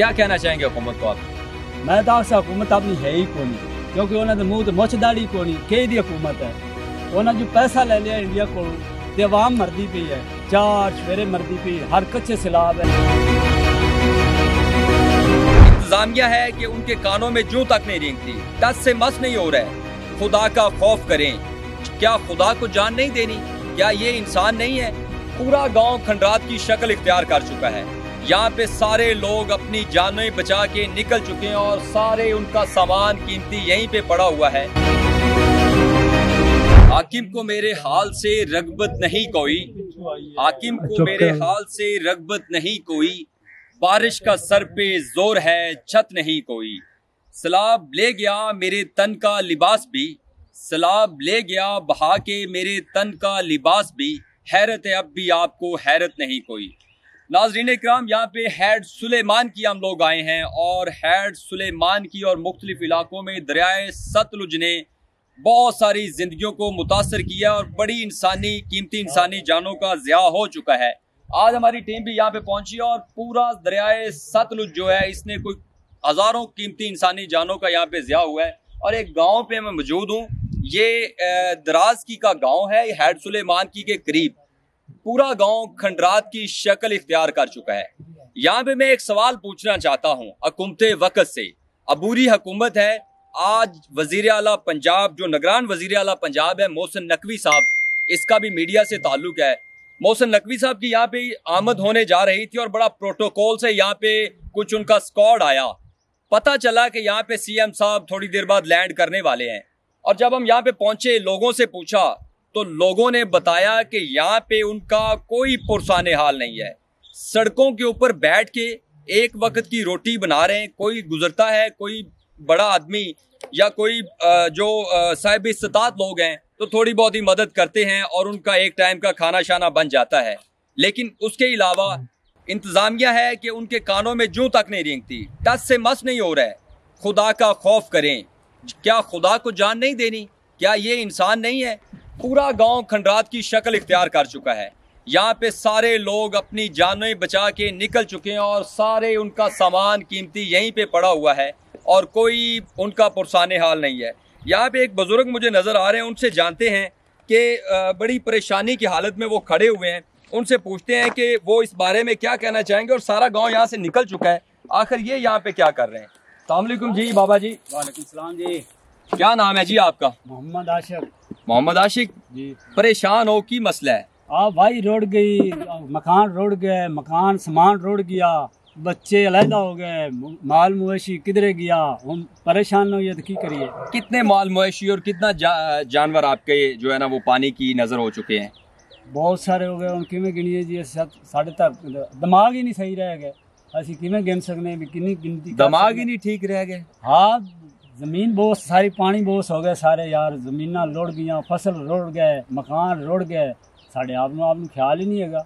क्या कहना चाहेंगे हुकूमत को आप? मैं तो आखसा हुकूमत अपनी है ही कोनी, क्योंकि उन्होंने मुँह तो मुछदाड़ी कोनी के दी हुकूमत है। उन्होंने जो पैसा ले लिया इंडिया को ते अवाम मरदी पई है, चार सवेरे मरदी पई, हर कच्चे सिलाब है। इंतजामिया है कि उनके कानों में जूं तक नहीं रेंगती, टस से मस नहीं हो रहा है। खुदा का खौफ करें, क्या खुदा को जान नहीं देनी? क्या ये इंसान नहीं है? पूरा गांव खंडरात की शक्ल इख्तियार कर चुका है। यहाँ पे सारे लोग अपनी जानें बचा के निकल चुके हैं और सारे उनका सामान कीमती यहीं पे पड़ा हुआ है। हाकिम को मेरे हाल से रगबत नहीं कोई, हाकिम को मेरे हाल से रगबत नहीं कोई, बारिश का सर पे जोर है छत नहीं कोई। सैलाब ले गया मेरे तन का लिबास भी, सैलाब ले गया बहा के मेरे तन का लिबास भी, हैरत है अब भी आपको हैरत नहीं कोई। नाज़रीन इकराम, यहाँ पे हैड सुलेमान की हम लोग आए हैं और हैड सुलेमान की और मुख्तलिफ इलाकों में दरियाए सतलुज ने बहुत सारी जिंदगियों को मुतासर किया और बड़ी कीमती इंसानी जानों का ज़िया हो चुका है। आज हमारी टीम भी यहाँ पे पहुंची और पूरा दरियाए सतलुज जो है इसने कोई हज़ारों कीमती इंसानी जानों का यहाँ पे ज़िया हुआ है। और एक गाँव पे मैं मौजूद हूँ, ये दराज की का गाँव है, हैड सुलेमान की के करीब। पूरा गांव खंडरात की शक्ल इख्तियार कर चुका है। यहाँ पे मैं एक सवाल पूछना चाहता हूँ हुकूमत वक्त से। अबूरी हुकूमत है, आज वजीर आला पंजाब जो निगरान वजीर आला पंजाब है मोहसिन नकवी साहब, इसका भी मीडिया से ताल्लुक है। मोहसिन नकवी साहब की यहाँ पे आमद होने जा रही थी और बड़ा प्रोटोकॉल से यहाँ पे कुछ उनका स्क्वाड आया। पता चला कि यहाँ पे सीएम साहब थोड़ी देर बाद लैंड करने वाले हैं और जब हम यहाँ पे पहुंचे, लोगों से पूछा तो लोगों ने बताया कि यहाँ पे उनका कोई पुरसाने हाल नहीं है। सड़कों के ऊपर बैठ के एक वक्त की रोटी बना रहे हैं। कोई गुजरता है, कोई बड़ा आदमी या कोई जो साहिब इस्तात लोग हैं तो थोड़ी बहुत ही मदद करते हैं और उनका एक टाइम का खाना शाना बन जाता है। लेकिन उसके अलावा इंतजामिया है कि उनके कानों में जूं तक नहीं रेंगती, टस से मस नहीं हो रहा है। खुदा का खौफ करें, क्या खुदा को जान नहीं देनी? क्या ये इंसान नहीं है? पूरा गांव खंडरात की शक्ल इख्तियार कर चुका है। यहाँ पे सारे लोग अपनी जानें बचा के निकल चुके हैं और सारे उनका सामान कीमती यहीं पे पड़ा हुआ है और कोई उनका पुरसाने हाल नहीं है। यहाँ पे एक बुजुर्ग मुझे नज़र आ रहे हैं, उनसे जानते हैं कि बड़ी परेशानी की हालत में वो खड़े हुए हैं। उनसे पूछते हैं कि वो इस बारे में क्या कहना चाहेंगे। और सारा गाँव यहाँ से निकल चुका है, आखिर ये यहाँ पे क्या कर रहे हैं? अस्सलाम वालेकुम जी बाबा जी। वालेकुम सलाम जी। क्या नाम है जी आपका? मोहम्मद आशिक। मोहम्मद आशिक जी। परेशान हो की मसला है? भाई रोड गई, मकान रोड गए, मकान सामान रोड गया, बच्चे अलहदा हो गए, माल मवेशी किधरे गया, हम परेशान हो तो की करिए। कितने माल मवेशी और कितना जानवर आपके जो है ना वो पानी की नजर हो चुके हैं? बहुत सारे हो गए, उनकी में गिनिए जी साढ़े तक दिमाग ही नहीं सही रह गए, असि किमें गिन सकने भी कितनी गिनती, दिमाग ही नहीं ठीक रह गए। हाँ, जमीन बहुत सारी पानी बहुत हो गए सारे यार, जमीना रुड़ गई, फसल रुड़ गए, मकान रुड़ गए, साढ़े आप ख्याल ही नहीं है।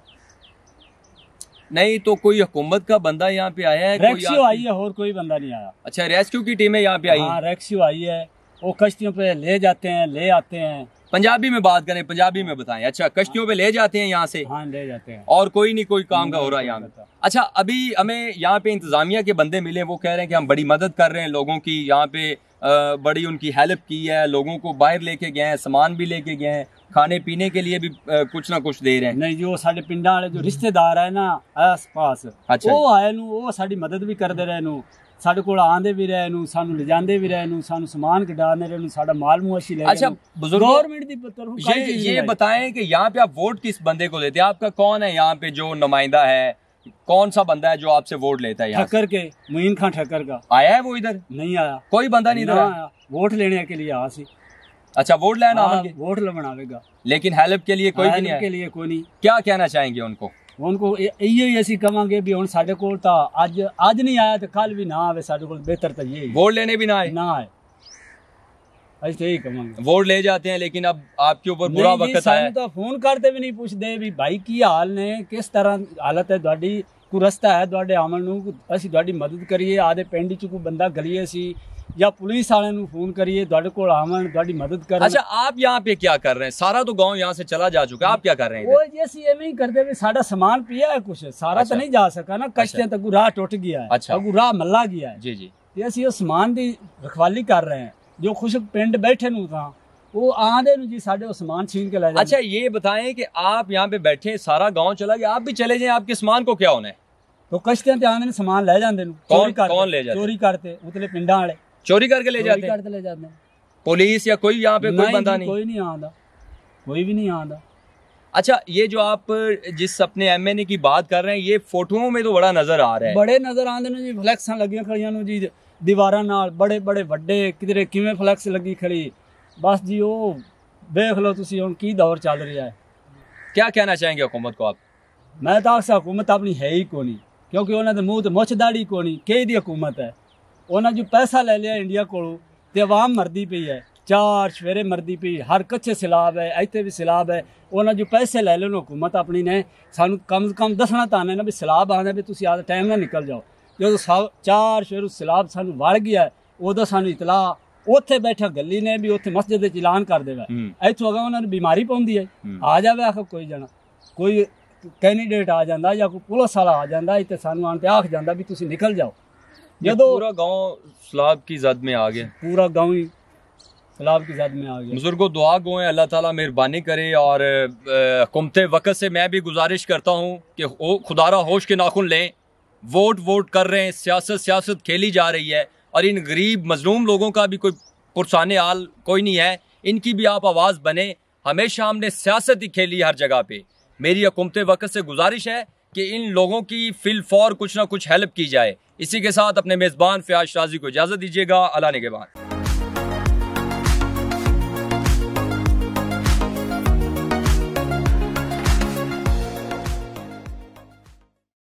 नहीं तो कोई हुकूमत का बंदा यहाँ पे आया है? रेस्क्यू आई है और कोई बंदा नहीं आया। अच्छा, रेस्क्यू की टीमें यहाँ पे आई? हाँ, रेस्क्यू आई है, वो कश्तियों पे ले जाते हैं, ले आते हैं। पंजाबी में बात करें, पंजाबी में बताएं। अच्छा, कश्तियों पे ले जाते हैं यहाँ से? हाँ, ले जाते हैं। और कोई नहीं, कोई काम का हो रहा है यहाँ पे? अच्छा, अभी हमें यहाँ पे इंतजामिया के बंदे मिले, वो कह रहे हैं कि हम बड़ी मदद कर रहे हैं लोगों की, यहाँ पे बड़ी उनकी हेल्प की है, लोगों को बाहर लेके गए हैं, सामान भी लेके गए हैं, खाने पीने के लिए भी कुछ ना कुछ दे रहे हैं। नहीं, जो साडे पिंडा वाले जो रिश्तेदार है ना आस पास, अच्छा, वो आए नु, वो साडी मदद भी करते रहे नु, साडे कोल आंदे भी रहे नु, सानू ले जांदे भी रहे नु, सानू सामान कढाने रहे नु, साडा माल मुआशी ले। अच्छा, गवर्नमेंट दी तरफ ये बताएं कि यहाँ पे आप वोट किस बंदे को देते हैं? आपका कौन है यहाँ पे जो नुमाइंदा है? कौन सा बंदा है जो आपसे वोट लेता है? ठक्कर के, मुइन खान ठक्कर का। आया है वो इधर? नहीं आया, कोई बंदा नहीं इधर आया। वोट लेने के लिए आया सी। अच्छा, वोट लेना वोट बनावेगा, लेकिन हेल्प के लिए कोई भी नहीं आया? के लिए कोई नहीं। क्या कहना चाहेंगे उनको? उनको यही असि कहांगे भी हुण साडे कोल ता आज नहीं आया तो कल भी ना आवे, साडे कोल बेहतर तो यही वोट लेने भी ना आए। ऐसे ही कहांगे। वोट ले जाते हैं लेकिन अब आपके ऊपर बुरा वक्त आया। तो फोन करते भी नहीं पूछते भी भाई की हाल ने, किस तरह हालत है ਤੁਹਾਡੀ, ਕੋਈ ਰਸਤਾ ਹੈ ਤੁਹਾਡੇ ਆਉਣ ਨੂੰ, ਅਸੀਂ ਤੁਹਾਡੀ ਮਦਦ ਕਰੀਏ, ਆਦੇ ਪਿੰਡ 'ਚ ਕੋਈ ਬੰਦਾ ਗਲੀਏ ਸੀ या पुलिस वाले ਨੂੰ फोन करिए, ਤੁਹਾਡੇ ਕੋਲ ਆਵਣ, ਤੁਹਾਡੀ मदद ਕਰਨ। अच्छा, आप यहाँ पे क्या कर रहे हैं? सारा तो गांव यहाँ से चला जा चुका है, आप क्या कर रहे हैं? वो जी ਅਸੀਂ ਐਵੇਂ ਹੀ ਕਰਦੇ ਵੀ ਸਾਡਾ ਸਮਾਨ ਪਿਆ ਹੈ ਕੁਛ, ਸਾਰਾ ਤਾਂ ਨਹੀਂ ਜਾ ਸਕਾ ਨਾ, ਕਸ਼ਤਿਆਂ ਤੱਕ ਰਾਹ ਟੁੱਟ ਗਿਆ ਹੈ, ਅਗੂ ਰਾਹ ਮੱਲਾ ਗਿਆ ਹੈ। जी जी। ਤੇ ਅਸੀਂ ਉਹ ਸਮਾਨ ਦੀ ਰਖਵਾਲੀ ਕਰ ਰਹੇ हैं, जो खुश पिंड बैठे ਨੂੰ ਤਾਂ वो आंधे ਨੂੰ जी साढ़े सामान छीन के ले जाते। अच्छा, ये बताएं कि आप यहाँ पे बैठे, सारा गांव चला गया, आप भी चले जाएं, आपके सामान को क्या होना है? तो कश्तियां ते आंधे सामान ले जाते, कौन ले जाते? चोरी करते, उतले पिंडा वाले चोरी करके ले जाते हैं। पुलिस या कोई यहाँ पे कोई बंदा नहीं? कोई नहीं आंदा, कोई भी नहीं आंदा। अच्छा, ये जो आप जिस अपने MNA की बात कर रहे हैं, ये फोटोओं में तो बड़ा नजर आ रहा है। बड़े नजर आंदे ने जी, फ्लैक्सां लगियां खड़ियां नु जी दीवारां नाल, बड़े बड़े वड्डे, किधरे किवें फ्लैक्स लगी खड़ी, बस जी ओ देख लो तुसी हुण की दौर चल रहा है। क्या कहना चाहेंगे हुकूमत को आप? मैं तो आखसा हुकूमत अपनी है ही कोनी, क्योंकि उन्हां दे मूंह ते मुछ दाड़ी कोनी, केही दी हुकूमत है। उन्हां जो पैसा ले लिया इंडिया कोलों ते अवाम मरदी पई है, चार सवेरे मरदी पई, हर कच्चे सैलाब है, इत्थे भी सैलाब है। उन्हां जो पैसे ले लेन हुकूमत अपनी ने, सानू कम से कम दसना तां ना भी सैलाब आंदा भी तुसी आदा टाइम ना निकल जाओ। जो चार सवेरे सैलाब सानू वड़ गया है, उदों सानू इतला उत्थे बैठा गली ने भी उत्थे मस्जिद विच ऐलान कर देगा, इत्थों अगर उन्हां नूं बीमारी पौंदी है, आ जावे आख कोई जना, कोई कैंडीडेट आ जांदा या कोई पुलिस वाला आ जांदा, इत्थे सानू आण ते आख जांदा भी तुसी निकल जाओ। जदों पूरा गांव सैलाब की जद में आ गया, पूरा गांव ही सैलाब की जद में आ गया। बुजुर्गों, दुआ गो है, अल्लाह ताला मेहरबानी करे। और हुकूमत वक्त से मैं भी गुजारिश करता हूँ कि खुदारा होश के नाखुन लें। वोट कर रहे हैं, सियासत खेली जा रही है, और इन गरीब मजलूम लोगों का भी कोई पुरसाने हाल कोई नहीं है, इनकी भी आप आवाज़ बने। हमेशा हमने सियासत ही खेली हर जगह पे। मेरी हुकूमत वक्त से गुजारिश है कि इन लोगों की फिल फौर कुछ ना कुछ हेल्प की जाए। इसी के साथ अपने मेज़बान फ़याज़ शाज़ी को इजाज़त दीजिएगा। अल्लाह निगहबान।